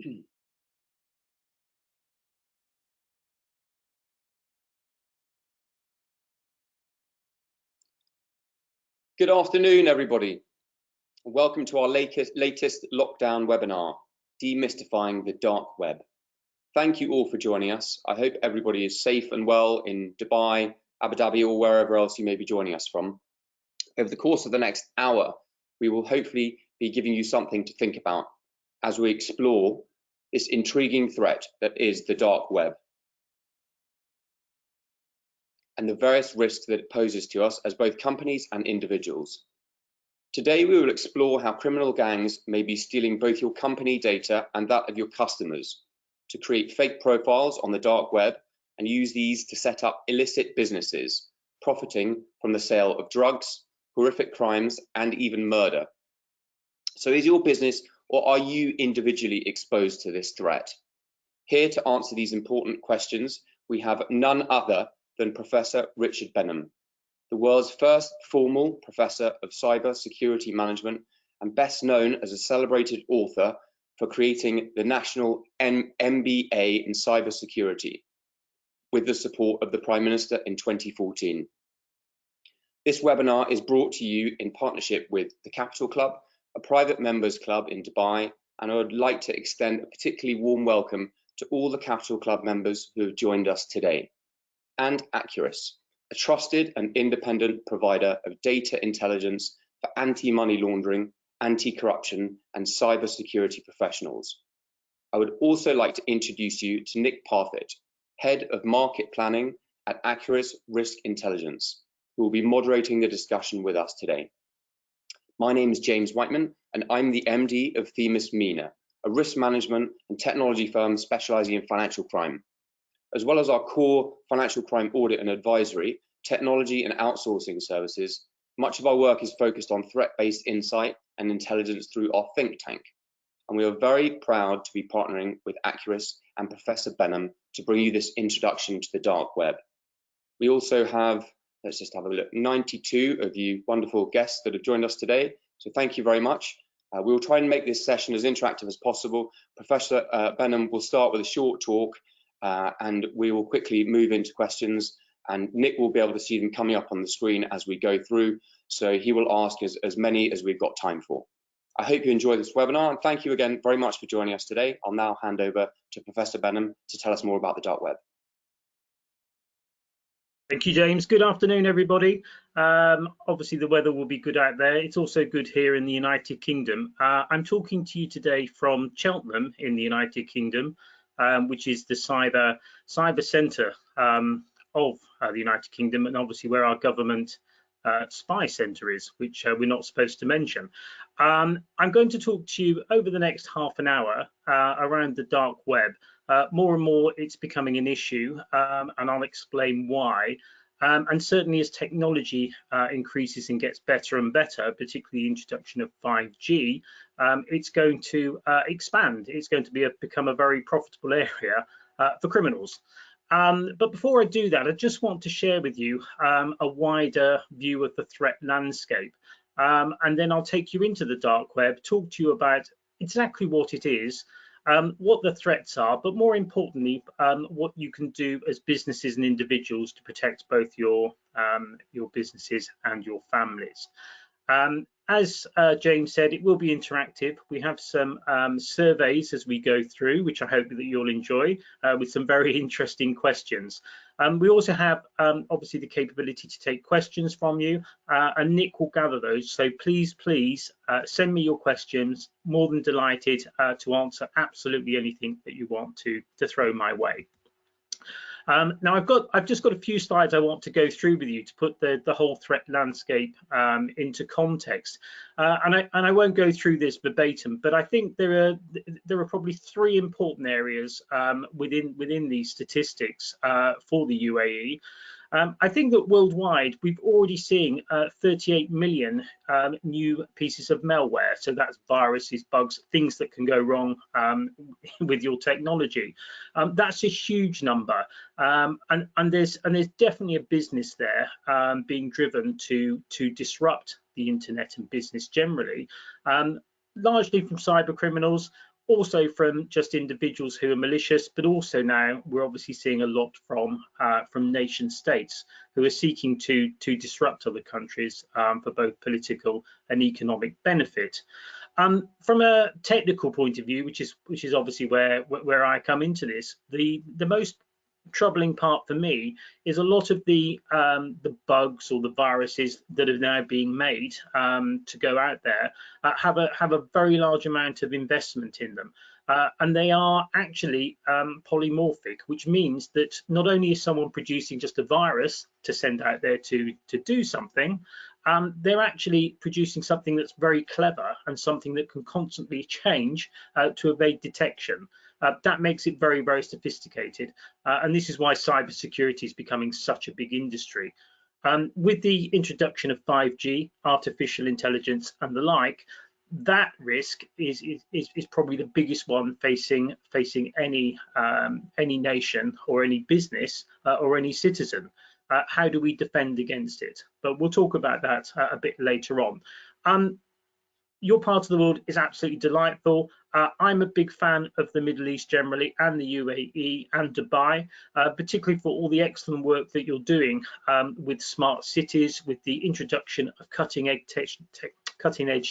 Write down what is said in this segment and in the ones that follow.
Good afternoon, everybody. Welcome to our latest lockdown webinar, Demystifying the Dark Web. Thank you all for joining us. I hope everybody is safe and well in Dubai, Abu Dhabi, or wherever else you may be joining us from. Over the course of the next hour, we will hopefully be giving you something to think about as we explore this intriguing threat that is the dark web and the various risks that it poses to us as both companies and individuals. Today, we will explore how criminal gangs may be stealing both your company data and that of your customers to create fake profiles on the dark web and use these to set up illicit businesses, profiting from the sale of drugs, horrific crimes, and even murder. So is your business or are you individually exposed to this threat? Here to answer these important questions, we have none other than Professor Richard Benham, the world's first formal professor of cyber security management and best known as a celebrated author for creating the National MBA in cyber security with the support of the Prime Minister in 2014. This webinar is brought to you in partnership with the Capital Club, a private members club in Dubai, and I would like to extend a particularly warm welcome to all the Capital Club members who have joined us today, and Acuris, a trusted and independent provider of data intelligence for anti-money laundering, anti-corruption, and cyber security professionals. I would also like to introduce you to Nick Parfitt, Head of Market Planning at Acuris Risk Intelligence, who will be moderating the discussion with us today. My name is James Whiteman, and I'm the MD of Themis MENA, a risk management and technology firm specializing in financial crime. As well as our core financial crime audit and advisory, technology and outsourcing services, much of our work is focused on threat-based insight and intelligence through our think tank. And we are very proud to be partnering with Acuris and Professor Benham to bring you this introduction to the dark web. We also have, let's just have a look, 92 of you wonderful guests that have joined us today. So thank you very much. We will try and make this session as interactive as possible. Professor Benham will start with a short talk and we will quickly move into questions, and Nick will be able to see them coming up on the screen as we go through, so he will ask as many as we've got time for. I hope you enjoy this webinar, and thank you again very much for joining us today. I'll now hand over to Professor Benham to tell us more about the dark web. Thank you, James. Good afternoon, everybody. Obviously, the weather will be good out there. It's also good here in the United Kingdom. I'm talking to you today from Cheltenham in the United Kingdom, which is the cyber centre of the United Kingdom, and obviously where our government spy centre is, which we're not supposed to mention. I'm going to talk to you over the next half an hour around the dark web. More and more it's becoming an issue, and I'll explain why. And certainly as technology increases and gets better and better, particularly the introduction of 5G, it's going to expand. It's going to become a very profitable area for criminals. But before I do that, I just want to share with you a wider view of the threat landscape. And then I'll take you into the dark web, talk to you about exactly what it is, what the threats are, but more importantly, what you can do as businesses and individuals to protect both your businesses and your families. As James said, it will be interactive. We have some surveys as we go through, which I hope that you'll enjoy, with some very interesting questions. We also have obviously the capability to take questions from you, and Nick will gather those. So please send me your questions. More than delighted to answer absolutely anything that you want to throw my way. Now I've just got a few slides I want to go through with you to put the whole threat landscape into context, and I won't go through this verbatim, but I think there are probably three important areas within these statistics for the UAE. I think that worldwide we've already seen 38 million new pieces of malware. So that's viruses, bugs, things that can go wrong with your technology. That's a huge number, and there's definitely a business there being driven to disrupt the internet and business generally, largely from cyber criminals. also from just individuals who are malicious, but also now we're obviously seeing a lot from nation states who are seeking to disrupt other countries for both political and economic benefit. From a technical point of view, which is obviously where I come into this, the most troubling part for me is a lot of the bugs or the viruses that are now being made to go out there have a very large amount of investment in them, and they are actually polymorphic, which means that not only is someone producing just a virus to send out there to do something, they're actually producing something that's very clever and something that can constantly change to evade detection. That makes it very, very sophisticated. And this is why cybersecurity is becoming such a big industry. With the introduction of 5G, artificial intelligence and the like, that risk is probably the biggest one facing any nation or any business or any citizen. How do we defend against it? But we'll talk about that a bit later on. Your part of the world is absolutely delightful. I'm a big fan of the Middle East generally, and the UAE and Dubai, particularly for all the excellent work that you're doing with smart cities, with the introduction of cutting edge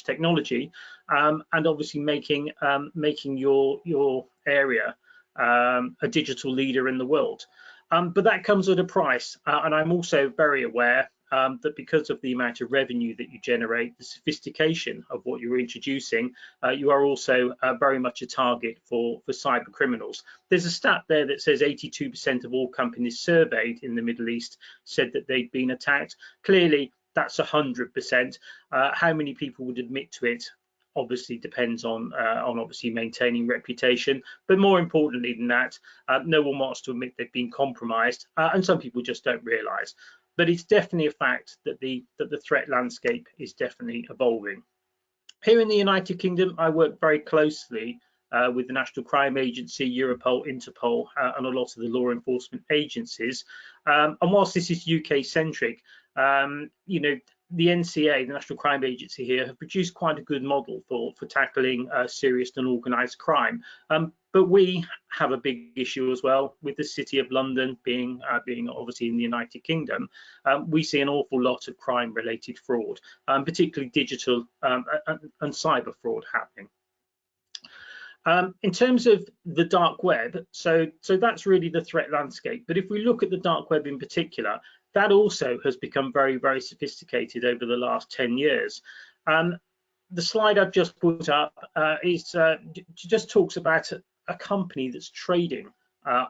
technology, and obviously making your area a digital leader in the world. But that comes at a price, and I'm also very aware that because of the amount of revenue that you generate, the sophistication of what you're introducing, you are also very much a target for cyber criminals. There's a stat there that says 82% of all companies surveyed in the Middle East said that they'd been attacked. Clearly, that's 100%. How many people would admit to it obviously depends on obviously maintaining reputation, but more importantly than that, no one wants to admit they've been compromised, and some people just don't realise. But it's definitely a fact that the threat landscape is definitely evolving. Here in the United Kingdom, I work very closely with the National Crime Agency, Europol, Interpol, and a lot of the law enforcement agencies. And whilst this is UK centric, you know, the NCA, the National Crime Agency here, have produced quite a good model for tackling serious and organised crime. But we have a big issue as well with the City of London being obviously in the United Kingdom. We see an awful lot of crime-related fraud, particularly digital and cyber fraud happening. In terms of the dark web, so that's really the threat landscape. But if we look at the dark web in particular, that also has become very, very sophisticated over the last 10 years. The slide I've just put up just talks about a company that's trading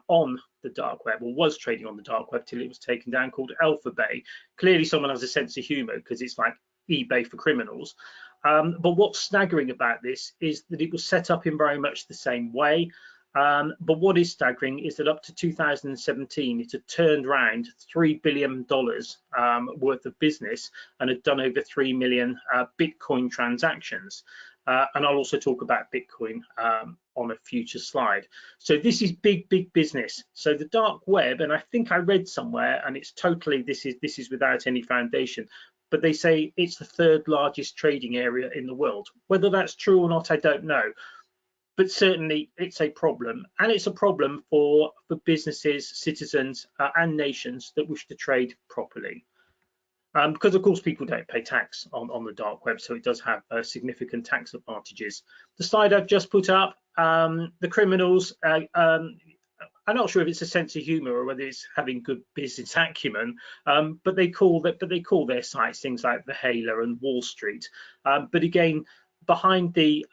on the dark web, or was trading on the dark web till it was taken down, called Alphabay. Clearly someone has a sense of humour, because it's like eBay for criminals. But what's staggering about this is that it was set up in very much the same way. But what is staggering is that up to 2017, it had turned around $3 billion worth of business and had done over 3 million Bitcoin transactions. And I'll also talk about Bitcoin on a future slide. So this is big, big business. So the dark web, and I think I read somewhere, and it's totally, this is without any foundation, but they say it's the third largest trading area in the world. Whether that's true or not, I don't know. But certainly it's a problem, and it's a problem for businesses, citizens, and nations that wish to trade properly. Because of course people don't pay tax on the dark web, so it does have significant tax advantages. The slide I've just put up, the criminals, I'm not sure if it's a sense of humour or whether it's having good business acumen, but they call their sites things like the Halo and Wall Street. But again, behind the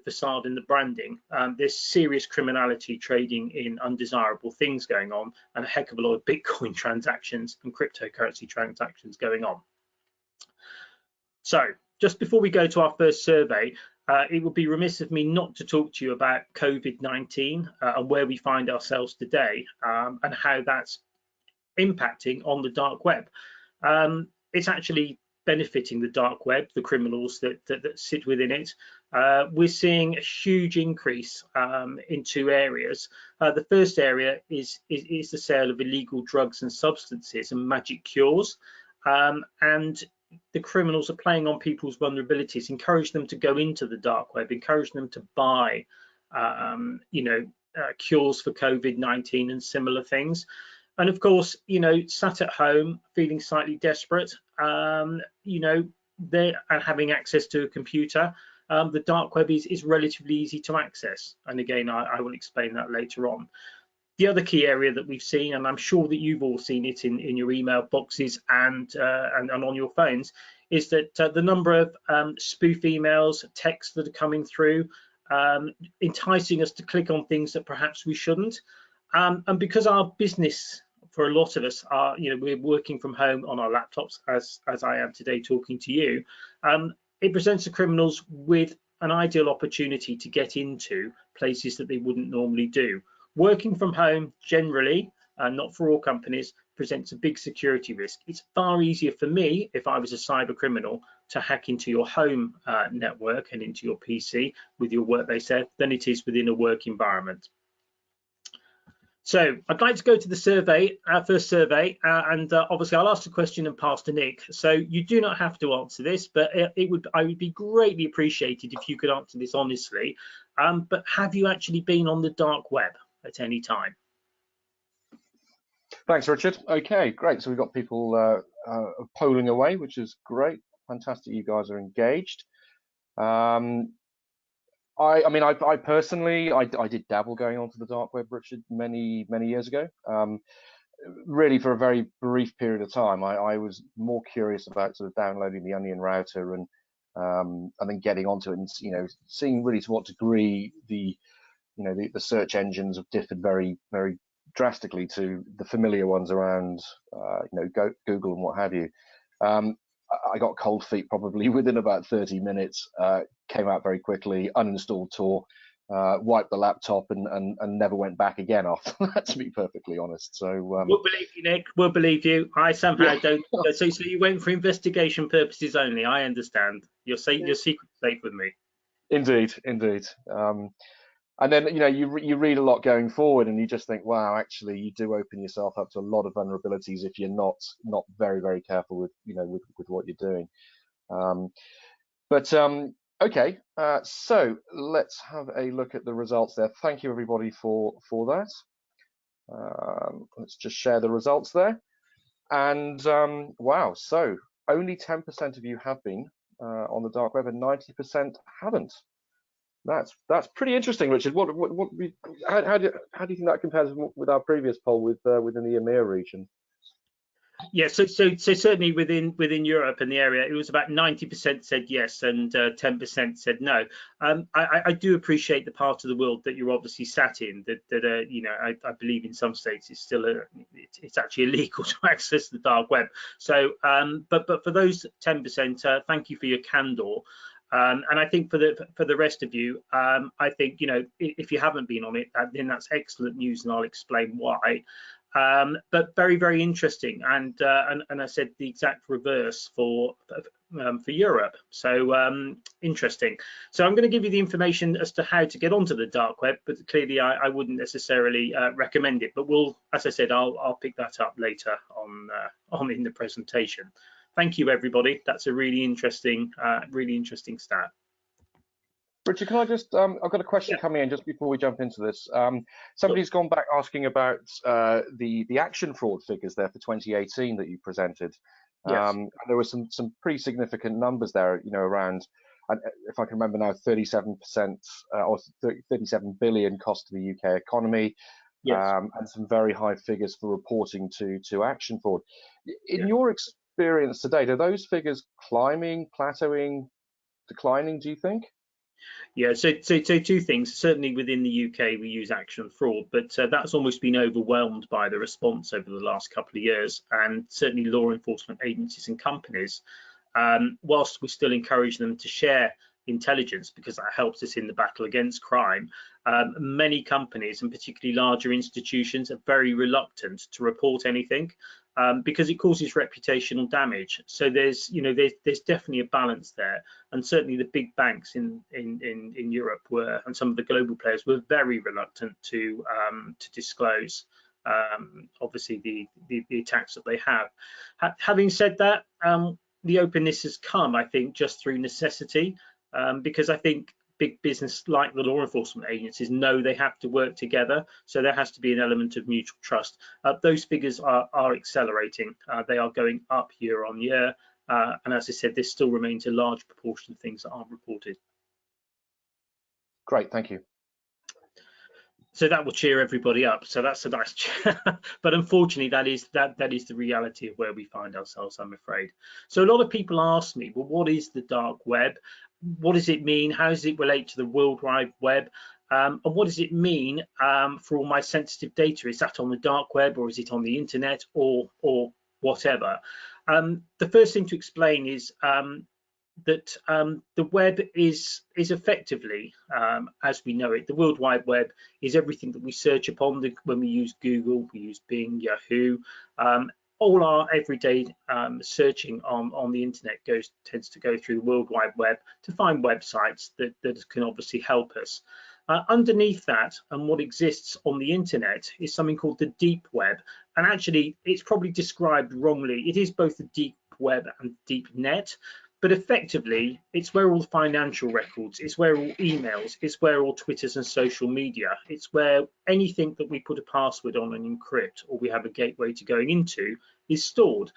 facade and the branding, there's serious criminality trading in undesirable things going on, and a heck of a lot of Bitcoin transactions and cryptocurrency transactions going on. So just before we go to our first survey, it would be remiss of me not to talk to you about COVID-19 and where we find ourselves today, and how that's impacting on the dark web. It's actually benefiting the dark web, the criminals that sit within it. We're seeing a huge increase in two areas. The first area is the sale of illegal drugs and substances and magic cures. And the criminals are playing on people's vulnerabilities, encourage them to go into the dark web, encourage them to buy, cures for COVID-19 and similar things. And of course, sat at home feeling slightly desperate, they're having access to a computer. The dark web is relatively easy to access. And again, I will explain that later on. The other key area that we've seen, and I'm sure that you've all seen it in your email boxes and on your phones, is that the number of spoof emails, texts that are coming through, enticing us to click on things that perhaps we shouldn't. And because our business, for a lot of us, are, we're working from home on our laptops, as I am today talking to you, it presents the criminals with an ideal opportunity to get into places that they wouldn't normally do. Working from home generally, not for all companies, presents a big security risk. It's far easier for me, if I was a cyber criminal, to hack into your home network and into your PC with your workplace there than it is within a work environment. So I'd like to go to the survey, first survey, and obviously I'll ask the question and pass to Nick. So you do not have to answer this, but I would be greatly appreciated if you could answer this honestly. But have you actually been on the dark web at any time? Thanks, Richard. Okay, great. So we've got people polling away, which is great. Fantastic, you guys are engaged. I personally, I did dabble going onto the dark web, Richard, many years ago. Really, for a very brief period of time, I was more curious about sort of downloading the Onion router and then getting onto it and seeing really to what degree the search engines have differed very drastically to the familiar ones around Google and what have you. I got cold feet probably within about 30 minutes, came out very quickly, uninstalled Tor, wiped the laptop and never went back again after that, to be perfectly honest. So we'll believe you, Nick, we'll believe you. I somehow don't. So you went for investigation purposes only. I understand. Your secret's safe with me. Indeed. And then you read a lot going forward, and you just think, wow, actually, you do open yourself up to a lot of vulnerabilities if you're not very careful with with what you're doing. Okay, so let's have a look at the results there. Thank you everybody for that. Let's just share the results there. And wow, so only 10% of you have been on the dark web, and 90% haven't. That's pretty interesting, Richard. How do you think that compares with our previous poll within the EMEA region? Yeah, so certainly within Europe and the area, it was about 90% said yes and 10% said no. I do appreciate the part of the world that you're obviously sat in. That I believe in some states it's still it's actually illegal to access the dark web. So, but for those 10%, thank you for your candor. And I think for the rest of you, I think if you haven't been on it, then that's excellent news, and I'll explain why. But very interesting, and I said the exact reverse for Europe. So interesting. So I'm going to give you the information as to how to get onto the dark web, but clearly I wouldn't necessarily recommend it. But as I said, I'll pick that up later on in the presentation. Thank you, everybody. That's a really interesting stat. Richard, can I just, I've got a question coming in just before we jump into this. Somebody's gone back asking about the action fraud figures there for 2018 that you presented. Yes. And there were some pretty significant numbers there, around, if I can remember now, 37% or 37 billion cost to the UK economy. Yes. And some very high figures for reporting to action fraud. In your experience to date, are those figures climbing, plateauing, declining, do you think? Yeah, so two things. Certainly within the UK, we use action fraud, but that's almost been overwhelmed by the response over the last couple of years. And certainly law enforcement agencies and companies, whilst we still encourage them to share intelligence because that helps us in the battle against crime, many companies and particularly larger institutions are very reluctant to report anything because it causes reputational damage. So there's definitely a balance there, and certainly the big banks in Europe were, and some of the global players were very reluctant to disclose obviously the attacks that they have. Having said that, the openness has come, I think, just through necessity, because I think big business like the law enforcement agencies know they have to work together, so there has to be an element of mutual trust. Those figures are accelerating. They are going up year on year, and as I said, this still remains a large proportion of things that aren't reported. Great, thank you. So that will cheer everybody up. So that's a nice but unfortunately, that is the reality of where we find ourselves, I'm afraid. So a lot of people ask me, well, what is the dark web? What does it mean? How does it relate to the World Wide Web? And what does it mean for all my sensitive data? Is that on the dark web, or is it on the internet, or whatever? The first thing to explain is that the web is effectively, as we know it, the World Wide Web is everything that we search upon. When we use Google, we use Bing, Yahoo. All our everyday searching on the internet tends to go through the World Wide Web to find websites that can obviously help us. Underneath that, and what exists on the internet, is something called the deep web. And actually, it's probably described wrongly. It is both the deep web and deep net. But effectively, it's where all the financial records, it's where all emails, it's where all Twitters and social media, it's where anything that we put a password on and encrypt, or we have a gateway to going into, is stored.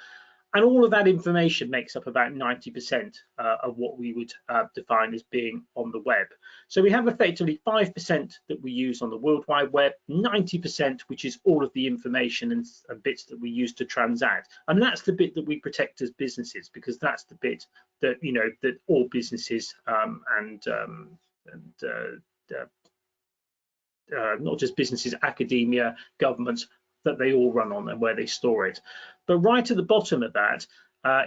And all of that information makes up about 90% of what we would define as being on the web. So we have effectively 5% that we use on the World Wide Web, 90% which is all of the information and bits that we use to transact. And that's the bit that we protect as businesses, because that's the bit that, you know, that all businesses not just businesses, academia, governments, that they all run on and where they store it. But right at the bottom of that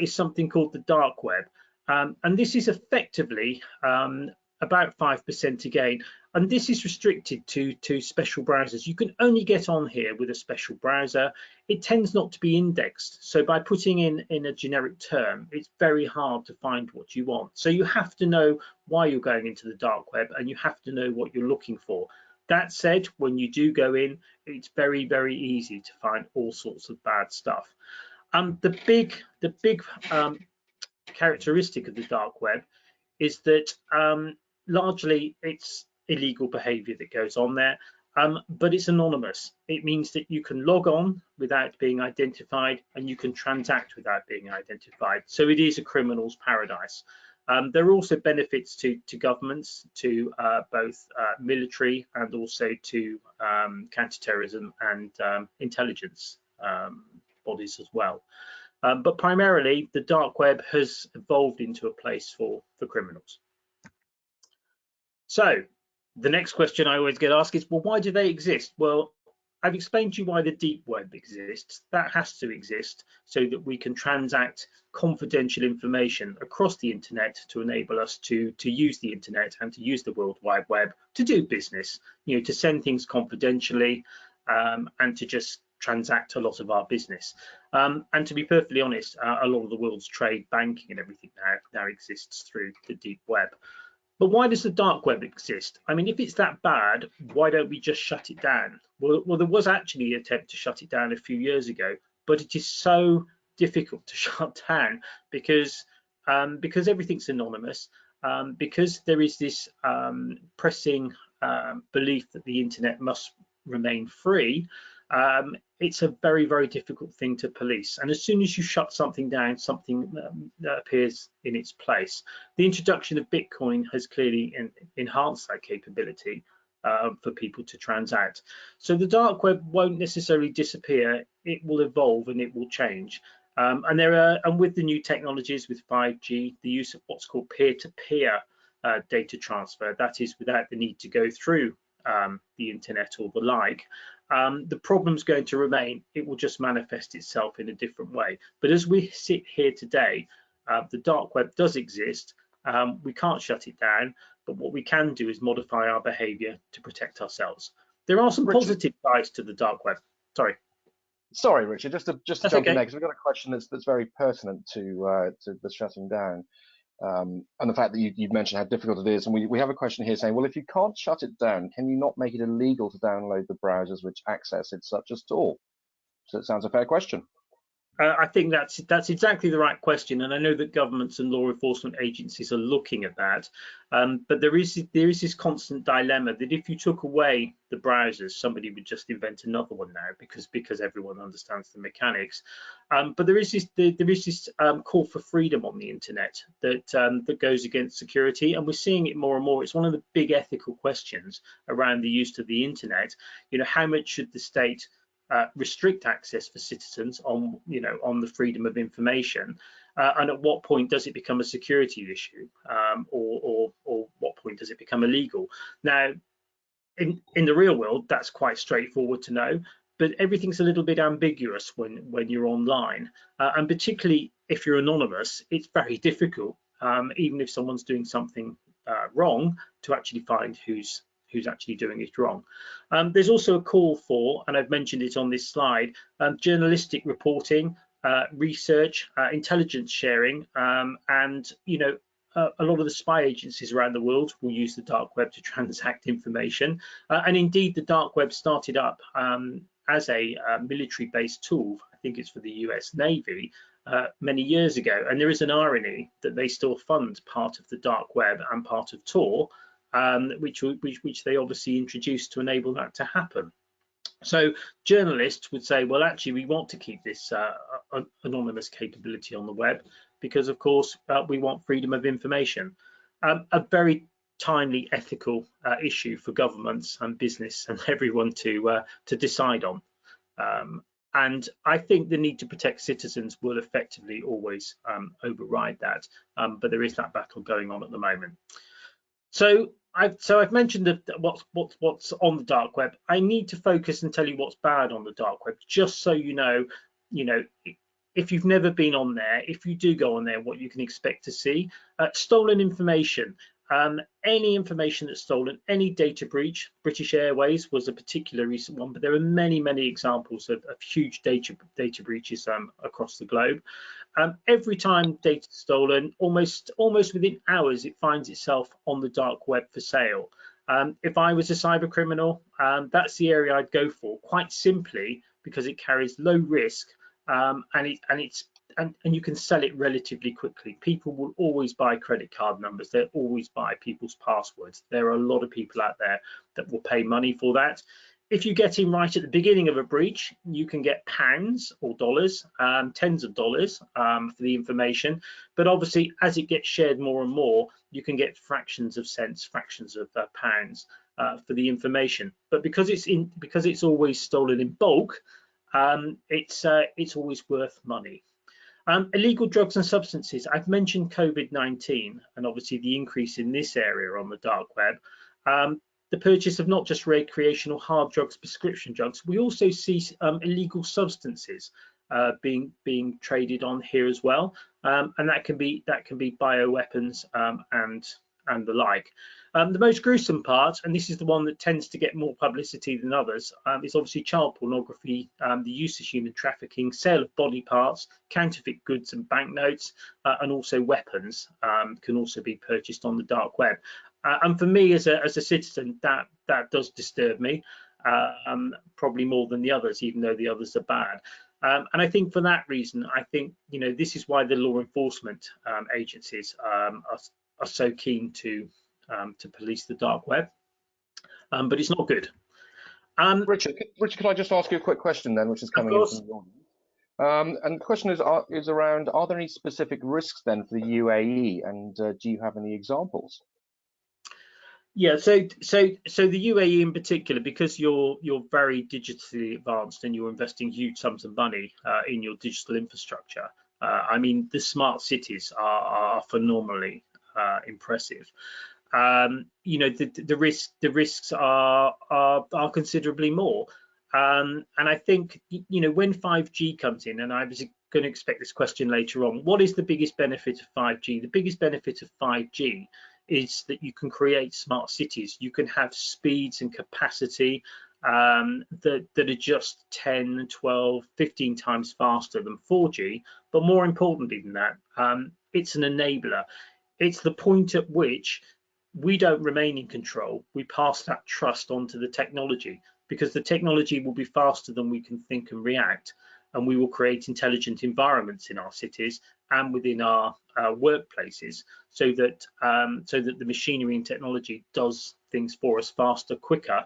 is something called the dark web. And this is effectively about 5% again. And this is restricted to special browsers. You can only get on here with a special browser. It tends not to be indexed. So by putting in a generic term, it's very hard to find what you want. So you have to know why you're going into the dark web, and you have to know what you're looking for. That said, when you do go in, it's very, very easy to find all sorts of bad stuff. The big characteristic of the dark web is that largely it's illegal behavior that goes on there, but it's anonymous. It means that you can log on without being identified, and you can transact without being identified. So it is a criminal's paradise. There are also benefits to governments, to both military and also to counterterrorism and intelligence bodies as well. But primarily, the dark web has evolved into a place for criminals. So the next question I always get asked is, well, why do they exist? Well, I've explained to you why the deep web exists. That has to exist so that we can transact confidential information across the internet to enable us to use the internet and to use the World Wide Web to do business, you know, to send things confidentially and to just transact a lot of our business. And to be perfectly honest, a lot of the world's trade, banking and everything now exists through the deep web. But why does the dark web exist? I mean, if it's that bad, why don't we just shut it down? Well, there was actually an attempt to shut it down a few years ago, but it is so difficult to shut down because everything's anonymous, because there is this pressing belief that the internet must remain free. It's a very, very difficult thing to police. And as soon as you shut something down, something appears in its place. The introduction of Bitcoin has clearly enhanced that capability for people to transact. So the dark web won't necessarily disappear. It will evolve and it will change. And with the new technologies, with 5G, the use of what's called peer-to-peer data transfer, that is without the need to go through the internet or the like, the problem's going to remain. It will just manifest itself in a different way. But as we sit here today, the dark web does exist. We can't shut it down, but what we can do is modify our behavior to protect ourselves. There are some positive sides to the dark web. Sorry, Richard, just to jump in there, because we've got a question that's very pertinent to the shutting down. And the fact that you've mentioned how difficult it is, and we have a question here saying, well, if you can't shut it down, can you not make it illegal to download the browsers which access it such as tool? So it sounds a fair question. I think that's exactly the right question, and I know that governments and law enforcement agencies are looking at that. But there is this constant dilemma that if you took away the browsers, somebody would just invent another one now because everyone understands the mechanics. But there is this call for freedom on the internet that goes against security, and we're seeing it more and more. It's one of the big ethical questions around the use of the internet. You know, how much should the state restrict access for citizens on the freedom of information, and at what point does it become a security issue, or what point does it become illegal? Now, in the real world, that's quite straightforward to know, but everything's a little bit ambiguous when you're online, and particularly if you're anonymous, it's very difficult, even if someone's doing something wrong, to actually find who's actually doing it wrong. There's also a call for, and I've mentioned it on this slide, journalistic reporting, research, intelligence sharing, and a lot of the spy agencies around the world will use the dark web to transact information. And indeed, the dark web started up as a military-based tool. I think it's for the US Navy many years ago. And there is an irony that they still fund part of the dark web and part of Tor, which they obviously introduced to enable that to happen. So journalists would say, well, actually, we want to keep this anonymous capability on the web because, of course, we want freedom of information. A very timely ethical issue for governments and business and everyone to decide on. And I think the need to protect citizens will effectively always override that. But there is that battle going on at the moment. So I've mentioned that what's on the dark web. I need to focus and tell you what's bad on the dark web, just so you know, if you've never been on there, if you do go on there, what you can expect to see. Stolen information. Any information that's stolen, any data breach. British Airways was a particular recent one, but there are many examples of huge data breaches across the globe. Every time data is stolen, almost within hours, it finds itself on the dark web for sale. If I was a cyber criminal, that's the area I'd go for, quite simply because it carries low risk, and you can sell it relatively quickly. People will always buy credit card numbers. They'll always buy people's passwords. There are a lot of people out there that will pay money for that. If you get in right at the beginning of a breach, you can get pounds or dollars, tens of dollars for the information. But obviously, as it gets shared more and more, you can get fractions of cents, fractions of pounds for the information. But because it's always stolen in bulk, it's always worth money. Illegal drugs and substances. I've mentioned COVID-19 and obviously the increase in this area on the dark web. The purchase of not just recreational hard drugs, prescription drugs. We also see illegal substances being traded on here as well, and that can be bioweapons and the like. The most gruesome part, and this is the one that tends to get more publicity than others, is obviously child pornography, the use of human trafficking, sale of body parts, counterfeit goods and banknotes, and also weapons can also be purchased on the dark web. And for me as a citizen, that does disturb me, probably more than the others, even though the others are bad. And I think for that reason, I think this is why the law enforcement agencies are so keen to police the dark web, but it's not good. Richard, can I just ask you a quick question then, which is coming in from the audience? And the question is around: are there any specific risks then for the UAE, and do you have any examples? Yeah, so the UAE in particular, because you're very digitally advanced and you're investing huge sums of money in your digital infrastructure. I mean, the smart cities are phenomenally impressive. The risks are considerably more. And I think when 5G comes in, and I was going to expect this question later on, what is the biggest benefit of 5G? The biggest benefit of 5G is that you can create smart cities. You can have speeds and capacity that are just 10, 12, 15 times faster than 4G. But more importantly than that, it's an enabler. It's the point at which we don't remain in control. We pass that trust on to the technology, because the technology will be faster than we can think and react. and we will create intelligent environments in our cities and within our workplaces, so that the machinery and technology does things for us faster, quicker,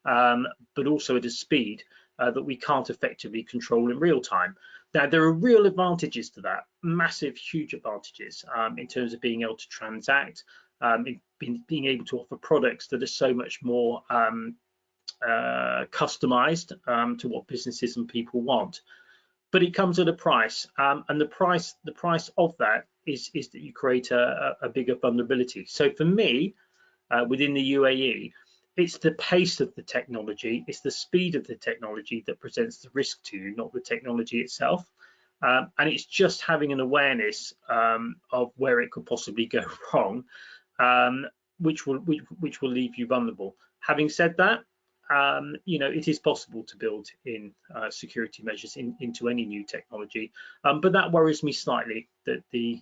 but also at a speed that we can't effectively control in real time. Now, there are real advantages to that, massive, huge advantages in terms of being able to transact, being able to offer products that are so much more customized to what businesses and people want. But it comes at a price, and the price of that is that you create a bigger vulnerability. So for me, within the UAE, it's the pace of the technology, it's the speed of the technology that presents the risk to you, not the technology itself. And it's just having an awareness of where it could possibly go wrong, which will leave you vulnerable. Having said that, you know, it is possible to build in security measures into any new technology, but that worries me slightly, that the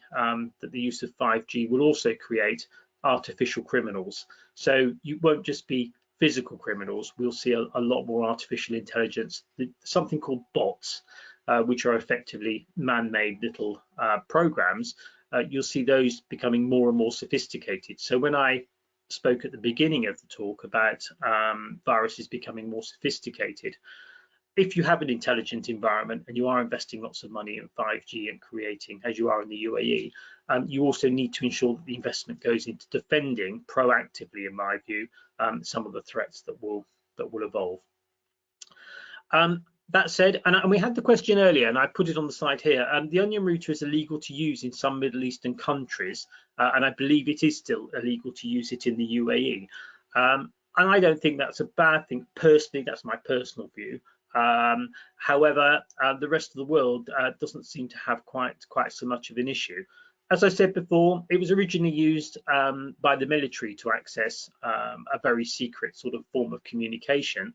use of 5G will also create artificial criminals. So you won't just be physical criminals, we'll see a lot more artificial intelligence, something called bots, which are effectively man-made little programs. You'll see those becoming more and more sophisticated. So when I spoke at the beginning of the talk about viruses becoming more sophisticated, if you have an intelligent environment and you are investing lots of money in 5G and creating, as you are in the UAE, you also need to ensure that the investment goes into defending proactively, in my view, some of the threats that will evolve. That said, and we had the question earlier, and I put it on the slide here, the onion router is illegal to use in some Middle Eastern countries, and I believe it is still illegal to use it in the UAE. And I don't think that's a bad thing. Personally, that's my personal view. However, the rest of the world doesn't seem to have quite so much of an issue. As I said before, it was originally used by the military to access a very secret sort of form of communication,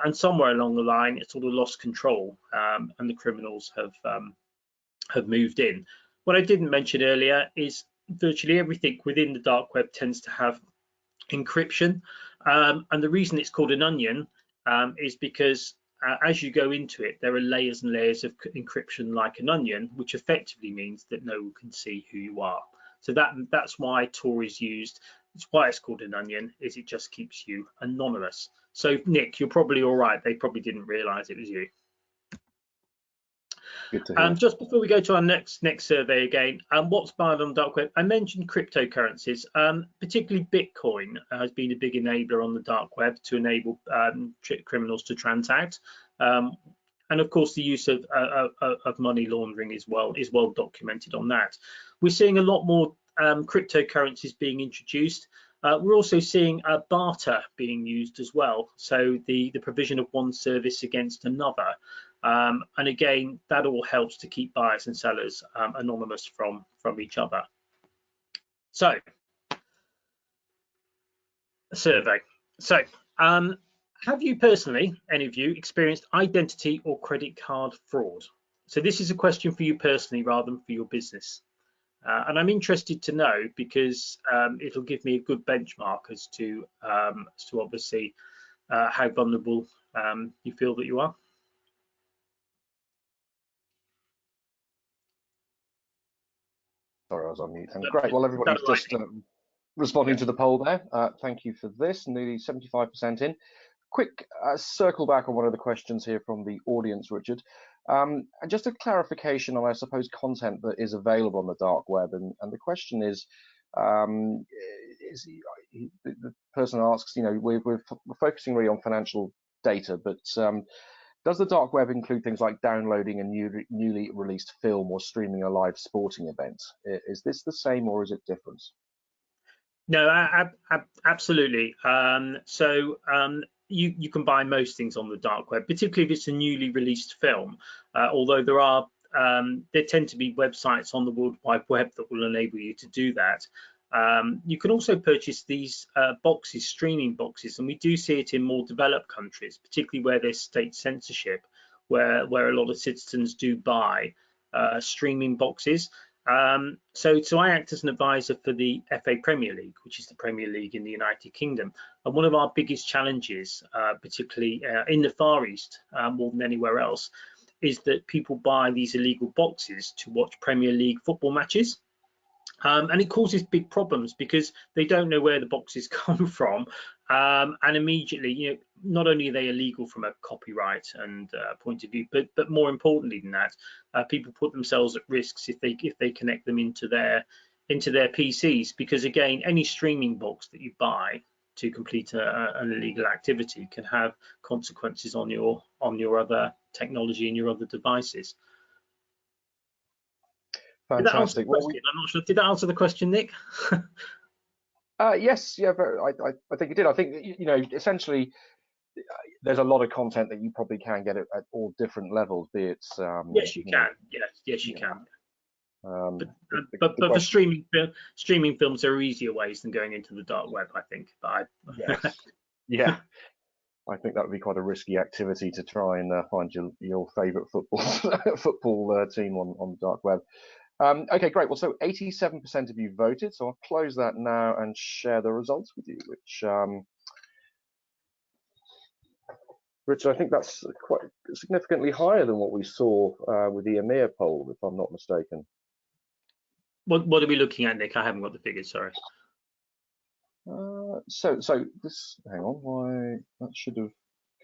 and somewhere along the line it sort of lost control, and the criminals have moved in. What I didn't mention earlier is virtually everything within the dark web tends to have encryption, and the reason it's called an onion is because as you go into it, there are layers and layers of encryption like an onion, which effectively means that no one can see who you are. So that's why Tor is used. It's why it's called an onion, is it just keeps you anonymous. So Nick, you're probably all right. They probably didn't realize it was you. Good to hear. Just before we go to our next survey again, what's banned on the dark web? I mentioned cryptocurrencies, particularly Bitcoin has been a big enabler on the dark web to enable criminals to transact, and of course the use of money laundering is well documented on that. We're seeing a lot more cryptocurrencies being introduced. We're also seeing barter being used as well, so the provision of one service against another. And again, that all helps to keep buyers and sellers anonymous from each other. So, a survey. So, have you personally, any of you, experienced identity or credit card fraud? So this is a question for you personally rather than for your business. And I'm interested to know because it'll give me a good benchmark as to obviously how vulnerable you feel that you are. Sorry, I was on mute. And great. Well, everybody's just responding to the poll there. Thank you for this. Nearly 75% in. Quick circle back on one of the questions here from the audience, Richard. And just a clarification on, I suppose, content that is available on the dark web. And the question is the person asks, you know, we're focusing really on financial data, but does the dark web include things like downloading a newly released film or streaming a live sporting event? Is this the same or is it different? No, absolutely. You can buy most things on the dark web, particularly if it's a newly released film. Although there tend to be websites on the World Wide Web that will enable you to do that. You can also purchase these boxes, streaming boxes, and we do see it in more developed countries, particularly where there's state censorship, where a lot of citizens do buy streaming boxes. So I act as an advisor for the FA Premier League, which is the Premier League in the United Kingdom. And one of our biggest challenges, particularly in the Far East, more than anywhere else, is that people buy these illegal boxes to watch Premier League football matches. And it causes big problems because they don't know where the boxes come from, and immediately, you know, not only are they illegal from a copyright and point of view, but more importantly than that, people put themselves at risks if they connect them into their PCs, because again, any streaming box that you buy to complete an illegal activity can have consequences on your other technology and your other devices. Did that answer the question? I'm not sure. Did that answer the question, Nick? Yes, yeah, I think it did. I think, you know, essentially, there's a lot of content that you probably can get at all different levels, be it. Yes, you can. Yes, you can. But for streaming films, there are easier ways than going into the dark web, I think. But yes. Yeah. I think that would be quite a risky activity to try and find your favourite football team on the dark web. Okay, great. Well, so 87% of you voted, so I'll close that now and share the results with you, which, Richard, I think that's quite significantly higher than what we saw with the EMEA poll, if I'm not mistaken. What are we looking at, Nick? I haven't got the figures, sorry. So this, hang on, why that should have,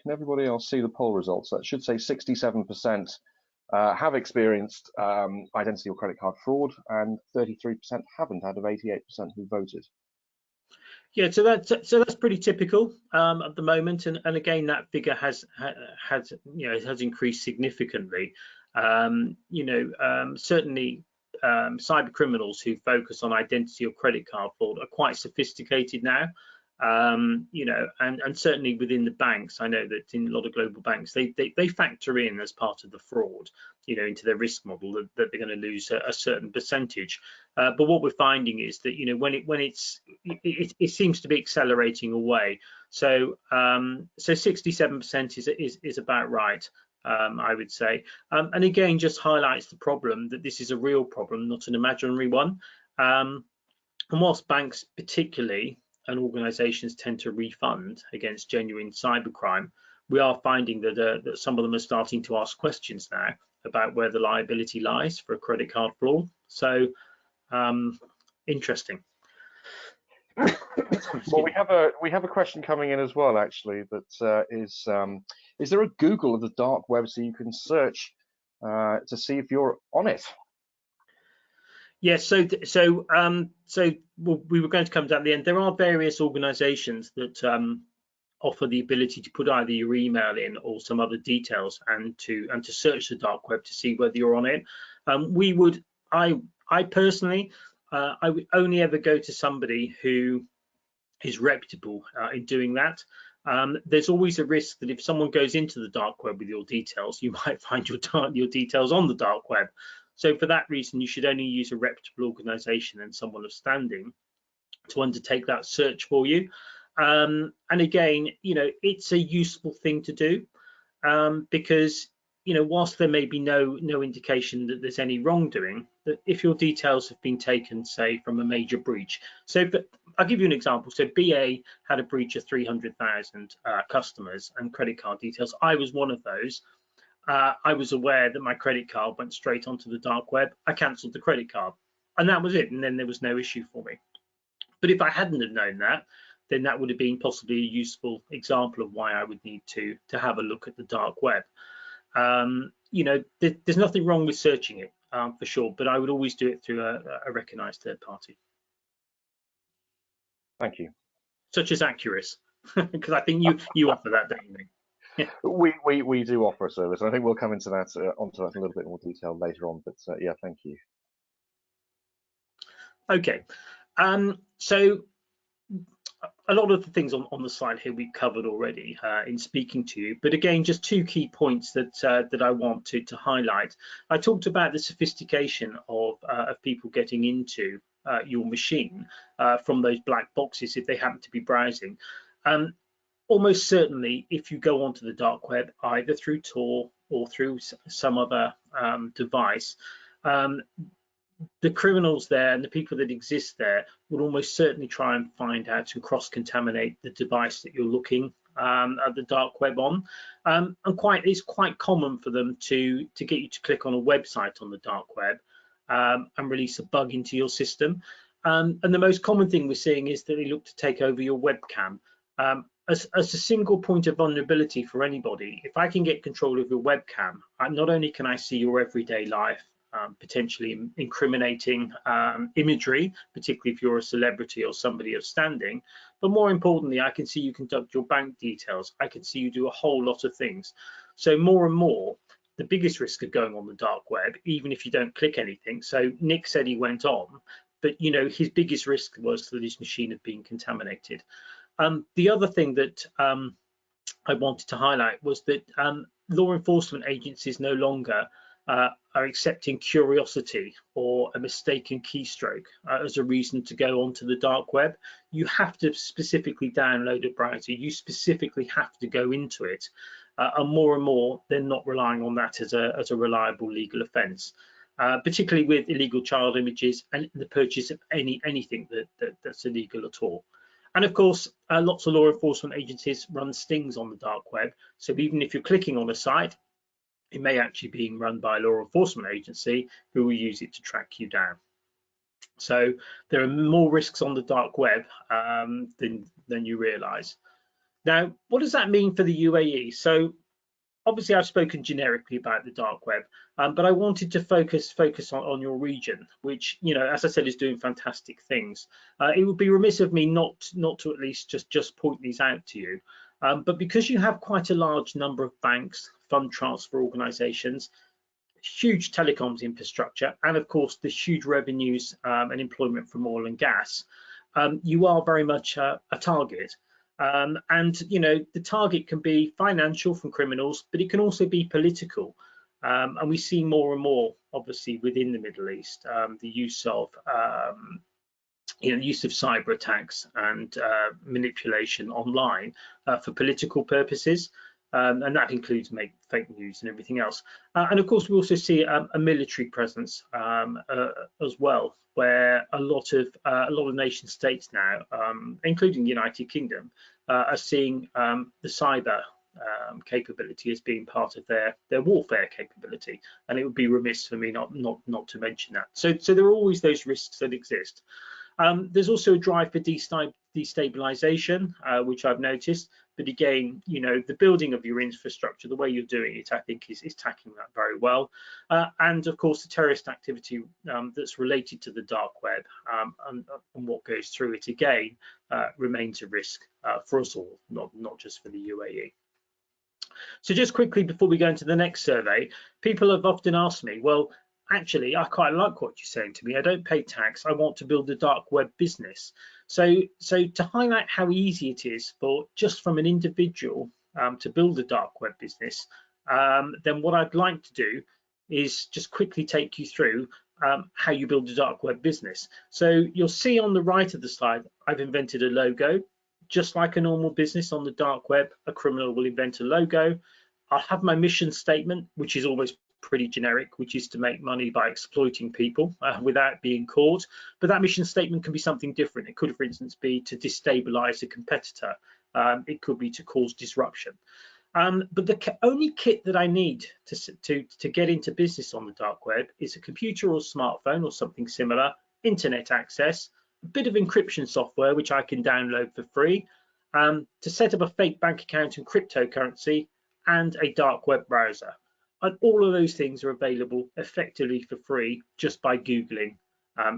can everybody else see the poll results? That should say 67% have experienced identity or credit card fraud, and 33% haven't out of 88% who voted. Yeah, so that's pretty typical at the moment, and again, that figure has increased significantly. Certainly cyber criminals who focus on identity or credit card fraud are quite sophisticated now. And certainly within the banks, I know that in a lot of global banks, they factor in as part of the fraud, into their risk model that they're going to lose a certain percentage. But what we're finding is that, it seems to be accelerating away. So 67% is about right, I would say. And again, just highlights the problem that this is a real problem, not an imaginary one. And whilst banks particularly and organisations tend to refund against genuine cybercrime, we are finding that some of them are starting to ask questions now about where the liability lies for a credit card fraud. So interesting. Well, we have a question coming in as well, actually. That is there a Google of the dark web so you can search to see if you're on it? Yes, so we were going to come to that at the end. There are various organisations that offer the ability to put either your email in or some other details, and to search the dark web to see whether you're on it. I personally, I would only ever go to somebody who is reputable in doing that. There's always a risk that if someone goes into the dark web with your details, you might find your details on the dark web. So for that reason, you should only use a reputable organisation and someone of standing to undertake that search for you. And again, it's a useful thing to do, because whilst there may be no indication that there's any wrongdoing, that if your details have been taken, say, from a major breach. So I'll give you an example. So BA had a breach of 300,000 customers and credit card details. I was one of those. I was aware that my credit card went straight onto the dark web. I cancelled the credit card, and that was it. And then there was no issue for me. But if I hadn't have known that, then that would have been possibly a useful example of why I would need to have a look at the dark web. There's nothing wrong with searching it, for sure, but I would always do it through a recognised third party. Thank you. Such as Acuris, because I think you offer that, don't you? Yeah. We do offer a service, and I think we'll come into that onto that in a little bit more detail later on. But yeah, thank you. Okay, so a lot of the things on the slide here we've covered already in speaking to you, but again, just two key points that I want to highlight. I talked about the sophistication of people getting into your machine from those black boxes if they happen to be browsing. Almost certainly, if you go onto the dark web, either through Tor or through some other device, the criminals there and the people that exist there will almost certainly try and find how to cross-contaminate the device that you're looking at the dark web on, and it's quite common for them to get you to click on a website on the dark web and release a bug into your system. And the most common thing we're seeing is that they look to take over your webcam. As a single point of vulnerability for anybody, if I can get control of your webcam, not only can I see your everyday life, potentially incriminating imagery, particularly if you're a celebrity or somebody of standing, but more importantly, I can see you conduct your bank details. I can see you do a whole lot of things. So more and more, the biggest risk of going on the dark web, even if you don't click anything. So Nick said he went on, but his biggest risk was that his machine had been contaminated. The other thing that I wanted to highlight was that law enforcement agencies no longer are accepting curiosity or a mistaken keystroke as a reason to go onto the dark web. You have to specifically download a browser. You specifically have to go into it, and more, they're not relying on that as a reliable legal offence, particularly with illegal child images and the purchase of anything that's illegal at all. And of course, lots of law enforcement agencies run stings on the dark web. So even if you're clicking on a site, it may actually be being run by a law enforcement agency who will use it to track you down. So there are more risks on the dark web than you realise. Now, what does that mean for the UAE? So obviously, I've spoken generically about the dark web, but I wanted to focus on your region, which, as I said, is doing fantastic things. It would be remiss of me not to at least just point these out to you. But because you have quite a large number of banks, fund transfer organisations, huge telecoms infrastructure, and of course the huge revenues and employment from oil and gas, you are very much a target. And the target can be financial from criminals, but it can also be political. And we see more and more, obviously, within the Middle East, the use of cyber attacks and manipulation online for political purposes, and that includes fake news and everything else. And of course, we also see a military presence as well, where a lot of nation states now, including the United Kingdom, are seeing the cyber capability as being part of their warfare capability, and it would be remiss for me not to mention that. So there are always those risks that exist. There's also a drive for destabilization, which I've noticed, but again, the building of your infrastructure, the way you're doing it, I think is tackling that very well. And of course, the terrorist activity that's related to the dark web and what goes through it, again, remains a risk for us all, not just for the UAE. So just quickly before we go into the next survey, people have often asked me, well, actually, I quite like what you're saying to me. I don't pay tax. I want to build a dark web business. So to highlight how easy it is for just from an individual to build a dark web business, then what I'd like to do is just quickly take you through how you build a dark web business. So you'll see on the right of the slide, I've invented a logo. Just like a normal business on the dark web, a criminal will invent a logo. I'll have my mission statement, which is always pretty generic, which is to make money by exploiting people without being caught. But that mission statement can be something different. It could, for instance, be to destabilize a competitor. It could be to cause disruption. But the only kit that I need to get into business on the dark web is a computer or smartphone or something similar, internet access, a bit of encryption software, which I can download for free, to set up a fake bank account and cryptocurrency, and a dark web browser. And all of those things are available effectively for free just by Googling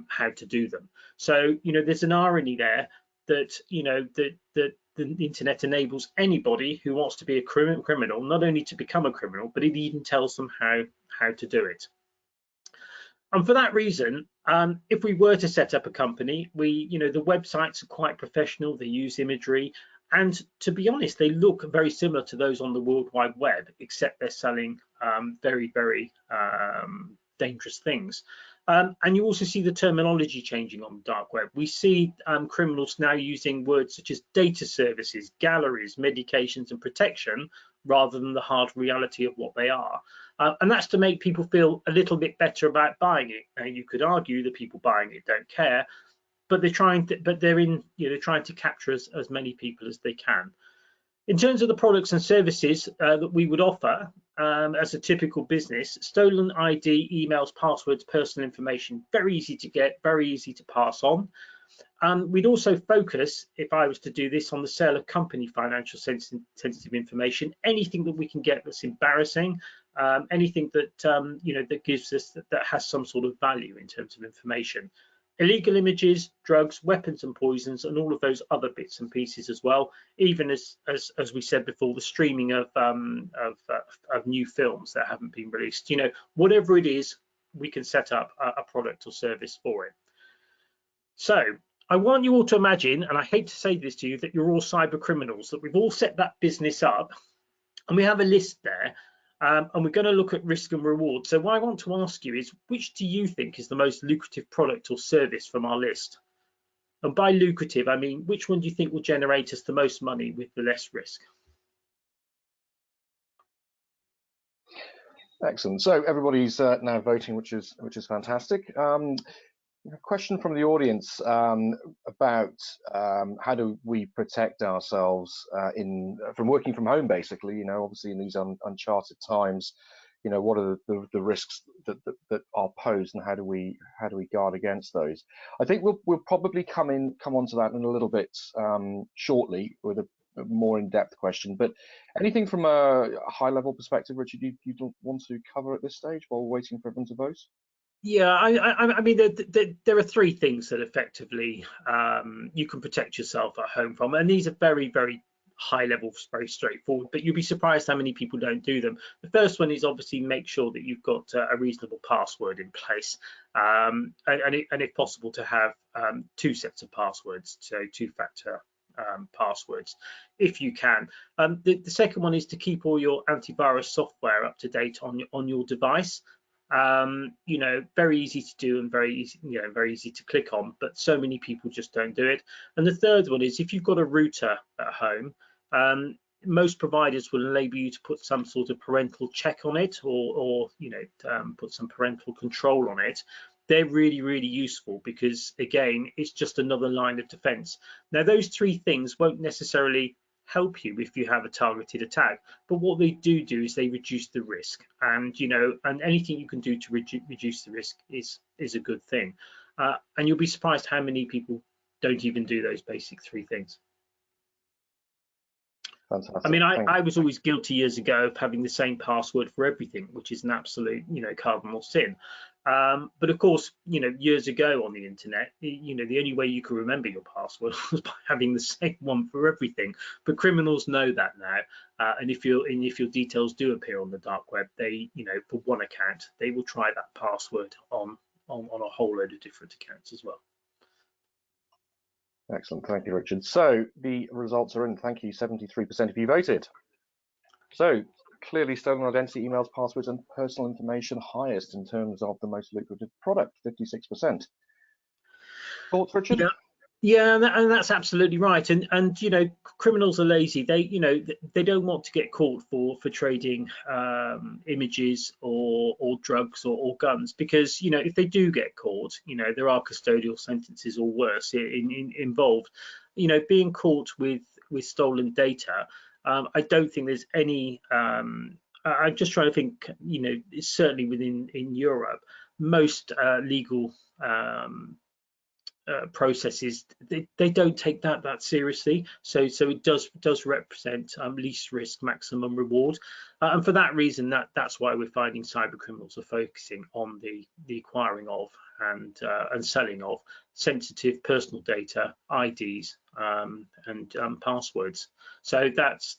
how to do them. So, there's an irony there that, that the internet enables anybody who wants to be a criminal, not only to become a criminal, but it even tells them how to do it. And for that reason, if we were to set up a company, the websites are quite professional, they use imagery, and to be honest, they look very similar to those on the World Wide Web, except they're selling very, very dangerous things. And you also see the terminology changing on the dark web. We see criminals now using words such as data services, galleries, medications, and protection, rather than the hard reality of what they are. And that's to make people feel a little bit better about buying it. Now, you could argue that people buying it don't care, but they're trying to, they're trying to capture as many people as they can. In terms of the products and services that we would offer as a typical business, stolen ID, emails, passwords, personal information, very easy to get, very easy to pass on. We'd also focus, if I was to do this, on the sale of company financial sensitive information, anything that we can get that's embarrassing, anything that that gives us that has some sort of value in terms of information. Illegal images, drugs, weapons and poisons, and all of those other bits and pieces as well. Even as we said before, the streaming of new films that haven't been released. Whatever it is, we can set up a product or service for it. So I want you all to imagine, and I hate to say this to you, that you're all cyber criminals, that we've all set that business up, and we have a list there. And we're going to look at risk and reward. So what I want to ask you is, which do you think is the most lucrative product or service from our list? And by lucrative, I mean, which one do you think will generate us the most money with the less risk? Excellent. So everybody's now voting, which is fantastic. A question from the audience about how do we protect ourselves from working from home, basically. Obviously in these uncharted times, what are the risks that are posed, and how do we guard against those? I think we'll probably come onto that in a little bit shortly with a more in-depth question. But anything from a high-level perspective, Richard, you don't want to cover at this stage while we're waiting for everyone to vote? Yeah, I mean, there are three things that effectively you can protect yourself at home from, and these are very, very high level, very straightforward, but you'll be surprised how many people don't do them. The first one is obviously make sure that you've got a reasonable password in place, and if possible to have 2 sets of passwords, so 2-factor passwords if you can. The second one is to keep all your antivirus software up to date on your device. Very easy to do and very easy to click on, but so many people just don't do it. And the third one is, if you've got a router at home, most providers will enable you to put some sort of parental check on it, or put some parental control on it. They're really, really useful because, again, it's just another line of defense. Now, those 3 things won't necessarily help you if you have a targeted attack, but what they do is they reduce the risk, and anything you can do to reduce the risk is a good thing. And you'll be surprised how many people don't even do those basic 3 things. Fantastic. I mean, I was always guilty years ago of having the same password for everything, which is an absolute cardinal sin. But of course, years ago on the internet, the only way you could remember your password was by having the same one for everything. But criminals know that now, and if your details do appear on the dark web, they, for one account, they will try that password on a whole load of different accounts as well. Excellent, thank you, Richard. So the results are in. Thank you. 73% of you voted. So clearly, stolen identity, emails, passwords, and personal information highest in terms of the most lucrative product, 56%. Thoughts, Richard? Yeah, and that's absolutely right. And criminals are lazy. They don't want to get caught for trading images or drugs or guns, because if they do get caught, there are custodial sentences or worse involved. Being caught with stolen data, I don't think there's any. I'm just trying to think. Certainly in Europe, most legal processes, they don't take that seriously, so it does represent least risk, maximum reward, and for that reason, that's why we're finding cyber criminals are focusing on the acquiring of and selling of sensitive personal data, IDs, and passwords. So that's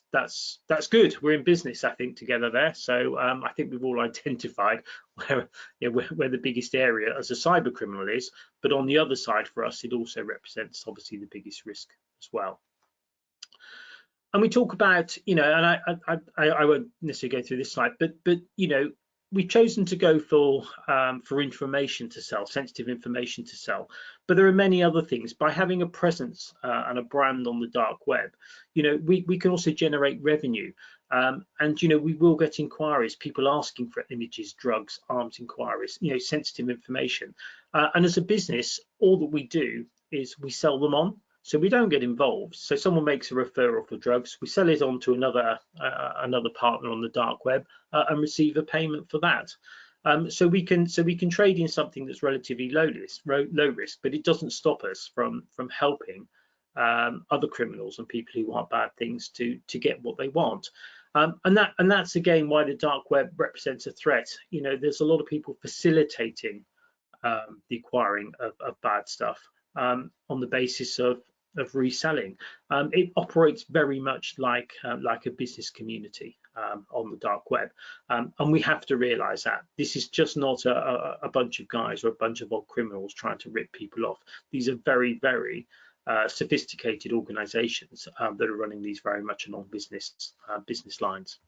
good. We're in business, I think, together there. So I think we've all identified where the biggest area as a cyber criminal is, but on the other side for us, it also represents obviously the biggest risk as well. And we talk about, and I won't necessarily go through this slide, but we've chosen to go for information to sell, sensitive information to sell, but there are many other things. By having a presence and a brand on the dark web, we can also generate revenue, and we will get inquiries, people asking for images, drugs, arms inquiries, sensitive information, and as a business, all that we do is we sell them on. So we don't get involved. So someone makes a referral for drugs, we sell it on to another partner on the dark web and receive a payment for that. So we can trade in something that's relatively low risk, but it doesn't stop us from helping other criminals and people who want bad things to get what they want. And that's again why the dark web represents a threat. You know, there's a lot of people facilitating the acquiring of bad stuff on the basis of reselling. It operates very much like a business community on the dark web, and we have to realize that this is just not a bunch of guys or a bunch of old criminals trying to rip people off. These are very, very sophisticated organizations that are running these very much along business lines.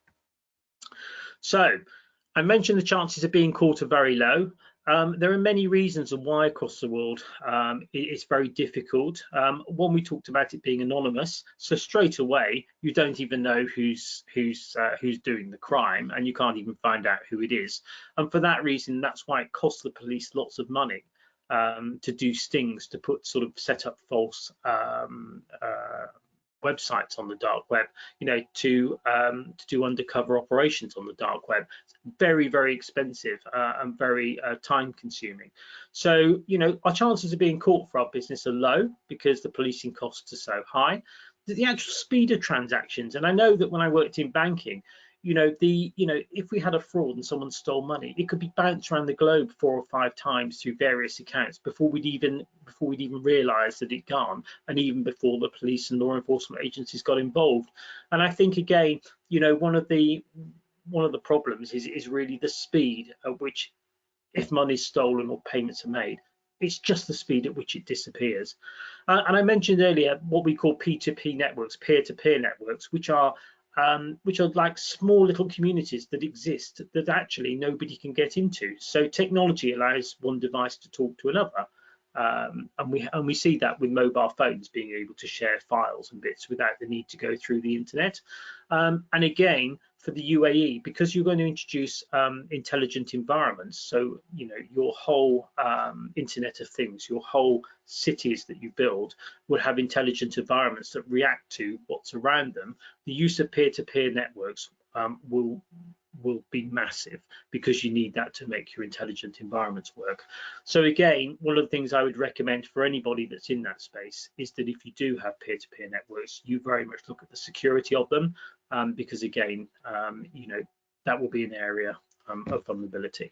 So I mentioned the chances of being caught are very low. There are many reasons why across the world it's very difficult. One, we talked about it being anonymous, so straight away you don't even know who's doing the crime, and you can't even find out who it is. And for that reason, that's why it costs the police lots of money to do stings, to set up false websites on the dark web, you know, to do undercover operations on the dark web. It's very, very expensive and very time consuming. So, you know, our chances of being caught for our business are low because the policing costs are so high. The actual speed of transactions, and I know that when I worked in banking, you know, if we had a fraud and someone stole money, it could be bounced around the globe 4 or 5 times through various accounts before we'd even realised that it'd gone, and even before the police and law enforcement agencies got involved. And I think again, you know, one of the problems is really the speed at which, if money's stolen or payments are made, it's just the speed at which it disappears. And I mentioned earlier what we call P2P networks, peer-to-peer networks, which are like small little communities that exist that actually nobody can get into. So technology allows one device to talk to another, and we see that with mobile phones being able to share files and bits without the need to go through the internet. And again, for the UAE, because you're going to introduce intelligent environments, so you know your whole Internet of Things, your whole cities that you build will have intelligent environments that react to what's around them. The use of peer-to-peer networks will be massive, because you need that to make your intelligent environments work. So again, one of the things I would recommend for anybody that's in that space is that if you do have peer-to-peer networks, you very much look at the security of them, because again, you know, that will be an area of vulnerability.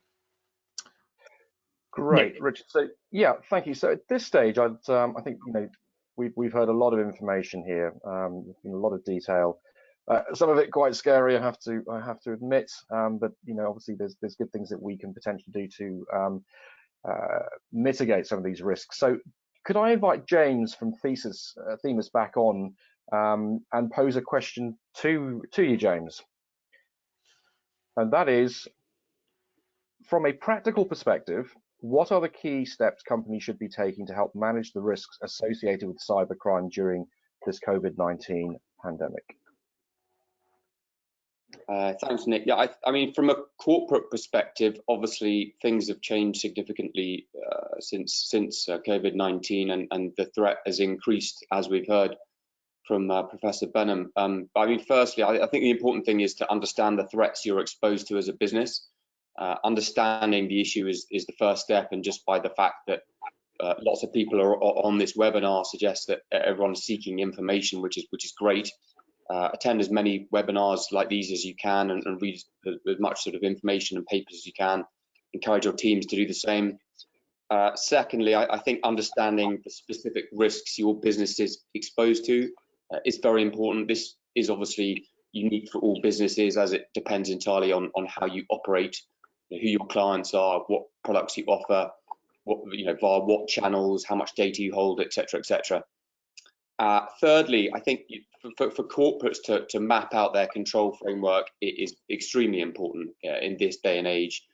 Great, Nick. Richard. So yeah, thank you. So at this stage, I think, you know, we've heard a lot of information here, there's been a lot of detail. Some of it quite scary, I have to admit, but you know, obviously there's good things that we can potentially do to mitigate some of these risks. So could I invite James from Themis back on and pose a question to you, James? And that is, from a practical perspective, what are the key steps companies should be taking to help manage the risks associated with cybercrime during this COVID-19 pandemic? Thanks, Nick. Yeah, I mean, from a corporate perspective, obviously things have changed significantly since COVID-19, and the threat has increased, as we've heard from Professor Benham. But I mean, firstly, I think the important thing is to understand the threats you're exposed to as a business. Understanding the issue is the first step, and just by the fact that lots of people are on this webinar suggests that everyone's seeking information, which is great. Attend as many webinars like these as you can, and read as much sort of information and papers as you can. Encourage your teams to do the same. Secondly, I think understanding the specific risks your business is exposed to is very important. This is obviously unique for all businesses, as it depends entirely on how you operate, who your clients are, what products you offer, what, you know, via what channels, how much data you hold, etc., etc. Thirdly, I think for corporates to map out their control framework, it is extremely important in this day and age.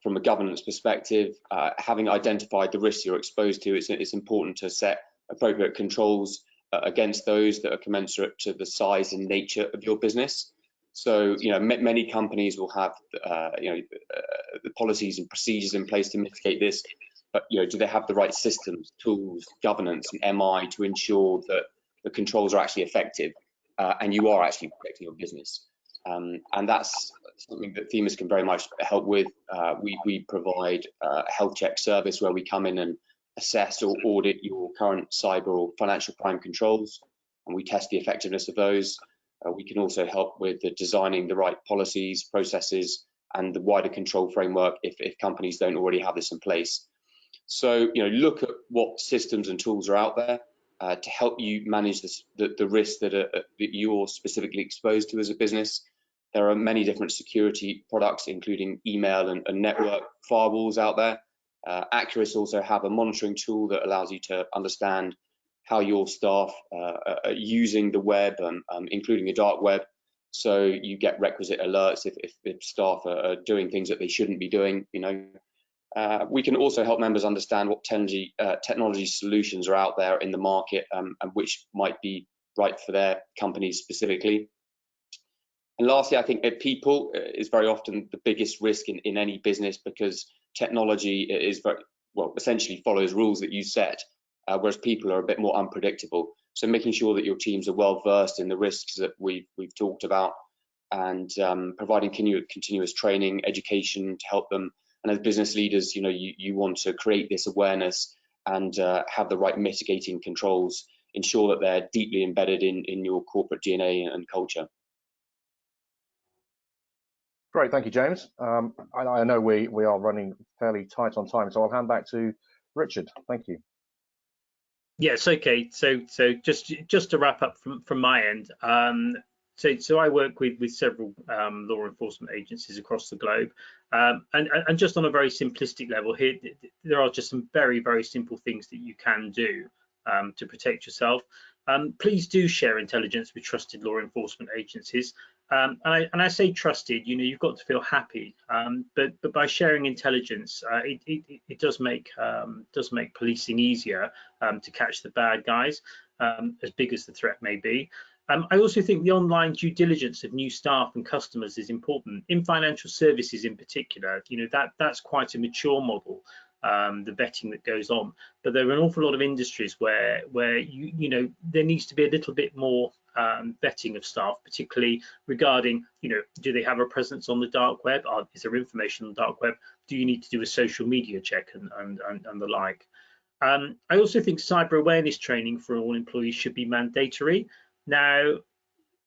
From a governance perspective, having identified the risks you're exposed to, it's important to set appropriate controls against those that are commensurate to the size and nature of your business. So, you know, many companies will have, you know, the policies and procedures in place to mitigate this. but do they have the right systems, tools, governance, and MI to ensure that the controls are actually effective and you are actually protecting your business? And that's something that Themis can very much help with. We provide a health check service where we come in and assess or audit your current cyber or financial crime controls, and we test the effectiveness of those. We can also help with designing the right policies, processes, and the wider control framework if companies don't already have this in place. So, look at what systems and tools are out there to help you manage the risks that you're specifically exposed to as a business. There are many different security products, including email and network firewalls out there. Acuris also have a monitoring tool that allows you to understand how your staff are using the web, including the dark web. So you get requisite alerts if staff are doing things that they shouldn't be doing. We can also help members understand what technology solutions are out there in the market and which might be right for their companies specifically. And lastly, I think that people is very often the biggest risk in any business, because technology is essentially follows rules that you set, whereas people are a bit more unpredictable. So making sure that your teams are well versed in the risks that we've talked about, and providing continuous training, education to help them. And as business leaders, you want to create this awareness and have the right mitigating controls, ensure that they're deeply embedded in your corporate DNA and culture. Great, thank you, James. I know we are running fairly tight on time, so I'll hand back to Richard. Thank you. Yes, okay. So just to wrap up from my end, so I work with several law enforcement agencies across the globe, and just on a very simplistic level here, there are just some very, very simple things that you can do to protect yourself. Please do share intelligence with trusted law enforcement agencies. And I say trusted, you've got to feel happy, but by sharing intelligence, it does make policing easier to catch the bad guys, as big as the threat may be. I also think the online due diligence of new staff and customers is important. In financial services in particular, that's quite a mature model, the vetting that goes on. But there are an awful lot of industries where there needs to be a little bit more vetting of staff, particularly regarding, do they have a presence on the dark web? Is there information on the dark web? Do you need to do a social media check and the like? I also think cyber awareness training for all employees should be mandatory. Now,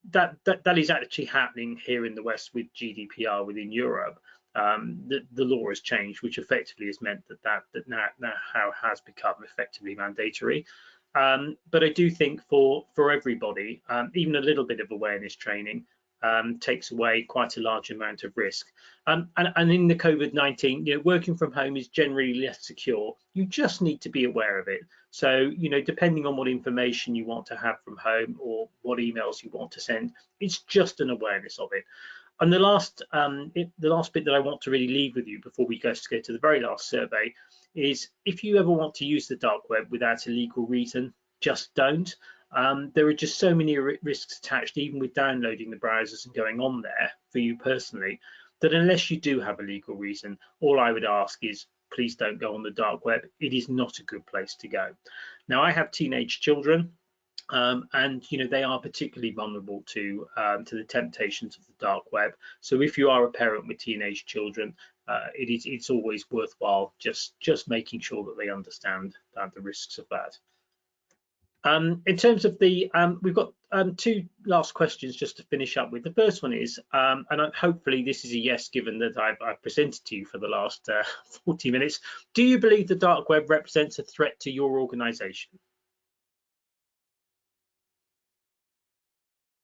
that is actually happening here in the West with GDPR within Europe. The law has changed, which effectively has meant that now has become effectively mandatory. But I do think for everybody, even a little bit of awareness training takes away quite a large amount of risk. And in the COVID-19, working from home is generally less secure. You just need to be aware of it. So, depending on what information you want to have from home or what emails you want to send, it's just an awareness of it. And the last bit that I want to really leave with you before we go to the very last survey is, if you ever want to use the dark web without a legal reason, just don't. There are just so many risks attached, even with downloading the browsers and going on there for you personally, that unless you do have a legal reason, all I would ask is, please don't go on the dark web. It is not a good place to go. Now, I have teenage children, and they are particularly vulnerable to the temptations of the dark web. So if you are a parent with teenage children, it's always worthwhile just making sure that they understand the risks of that. In terms of we've got two last questions just to finish up with. The first one is, and hopefully this is a yes, given that I've presented to you for the last 40 minutes. Do you believe the dark web represents a threat to your organization?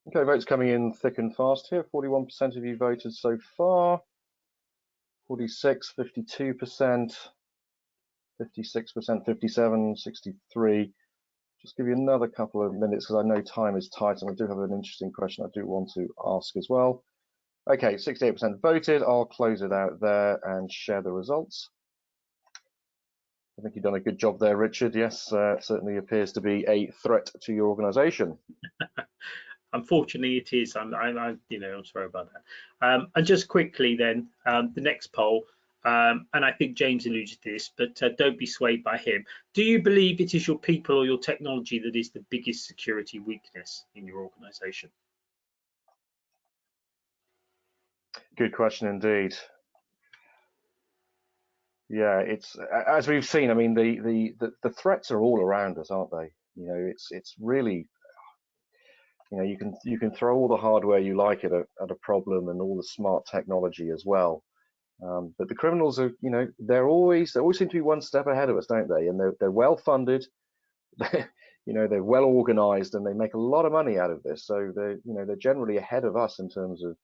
Okay, votes coming in thick and fast here. 41% of you voted so far. 46, 52%, 56%, 57, 63. Just give you another couple of minutes because I know time is tight, and I do have an interesting question I do want to ask as well. Okay, 68% voted. I'll close it out there and share the results. I think you've done a good job there, Richard. Yes, certainly appears to be a threat to your organization. Unfortunately, it is. I'm sorry about that. And just quickly then, the next poll, And I think James alluded to this, but don't be swayed by him. Do you believe it is your people or your technology that is the biggest security weakness in your organization? Good question indeed. Yeah, it's as we've seen. I mean, the threats are all around us, aren't they? You know, it's really, you know, you can throw all the hardware you like at a problem and all the smart technology as well. But the criminals are, you know, they always seem to be one step ahead of us, don't they? And they're well funded, you know, they're well organized, and they make a lot of money out of this. So they're generally ahead of us in terms of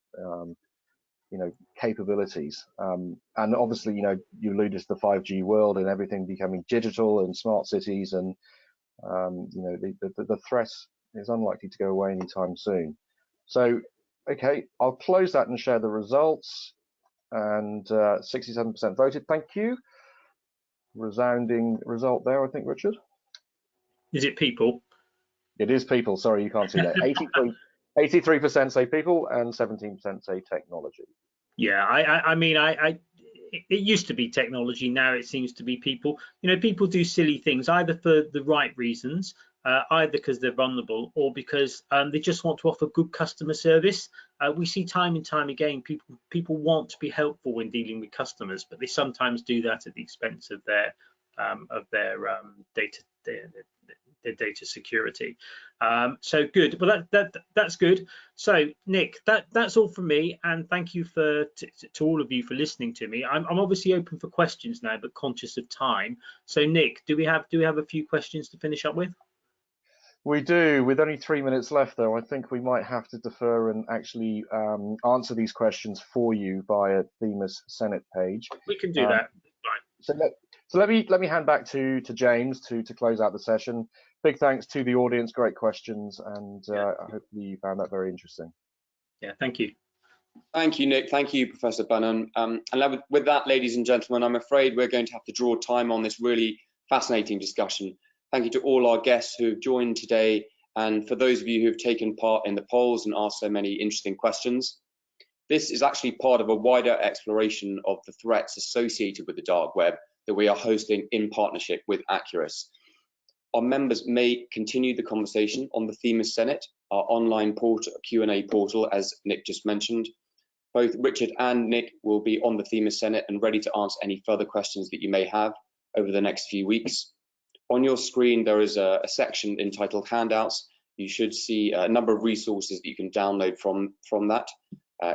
you know, capabilities. And obviously, you know, you alluded to the 5G world and everything becoming digital and smart cities, and you know, the threat is unlikely to go away anytime soon. So, okay, I'll close that and share the results. And 67% voted. Thank you. Resounding result there, I think, Richard. Is it people? It is people. Sorry, you can't see that. 83% say people and 17% say technology. Yeah, I mean, it used to be technology. Now it seems to be people. You know, people do silly things either for the right reasons, either because they're vulnerable or because they just want to offer good customer service. We see time and time again, people want to be helpful when dealing with customers, but they sometimes do that at the expense of their data security. So good. Well, that's good. So Nick, that's all from me, and thank you to all of you for listening to me. I'm obviously open for questions now, but conscious of time. So Nick, do we have a few questions to finish up with? We do. With only 3 minutes left, though, I think we might have to defer and actually answer these questions for you via Themis Senate page. We can do that. Fine. So let me hand back to James to close out the session. Big thanks to the audience, great questions, and I hope you found that very interesting. Yeah, thank you. Thank you, Nick. Thank you, Professor Bunham. And with that, ladies and gentlemen, I'm afraid we're going to have to draw time on this really fascinating discussion. Thank you to all our guests who have joined today, and for those of you who have taken part in the polls and asked so many interesting questions. This is actually part of a wider exploration of the threats associated with the dark web that we are hosting in partnership with Acuris. Our members may continue the conversation on the Themis Senate, our online Q&A portal, as Nick just mentioned. Both Richard and Nick will be on the Themis Senate and ready to answer any further questions that you may have over the next few weeks. On your screen, there is a section entitled Handouts. You should see a number of resources that you can download from that,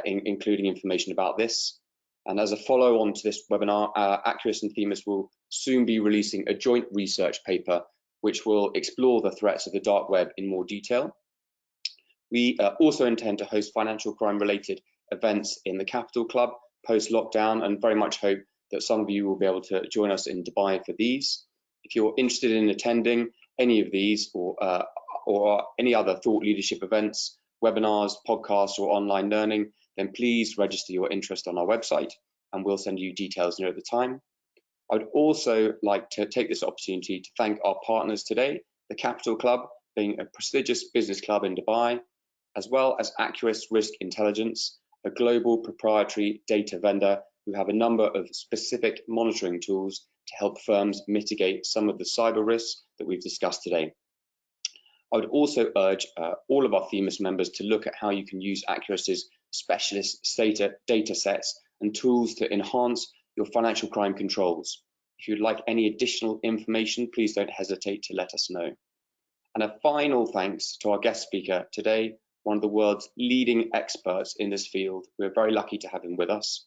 including information about this. And as a follow-on to this webinar, Acuris and Themis will soon be releasing a joint research paper which will explore the threats of the dark web in more detail. We also intend to host financial crime-related events in the Capital Club post-lockdown, and very much hope that some of you will be able to join us in Dubai for these. If you're interested in attending any of these or any other thought leadership events, webinars, podcasts, or online learning, then please register your interest on our website, and we'll send you details near the time. I would also like to take this opportunity to thank our partners today, the Capital Club, being a prestigious business club in Dubai, as well as Acuris Risk Intelligence, a global proprietary data vendor who have a number of specific monitoring tools to help firms mitigate some of the cyber risks that we've discussed today. I would also urge all of our Themis members to look at how you can use Acuris's specialist data sets and tools to enhance your financial crime controls. If you'd like any additional information, please don't hesitate to let us know. And a final thanks to our guest speaker today, one of the world's leading experts in this field. We're very lucky to have him with us.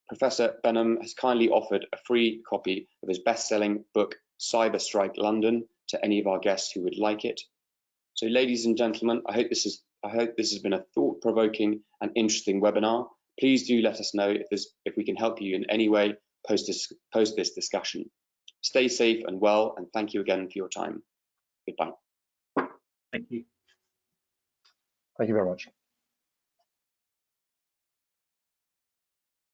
Professor Benham has kindly offered a free copy of his best-selling book, Cyber Strike London, to any of our guests who would like it. So, ladies and gentlemen, I hope this has been a thought-provoking and interesting webinar. Please do let us know if we can help you in any way post this discussion. Stay safe and well, and thank you again for your time. Goodbye. Thank you. Thank you very much.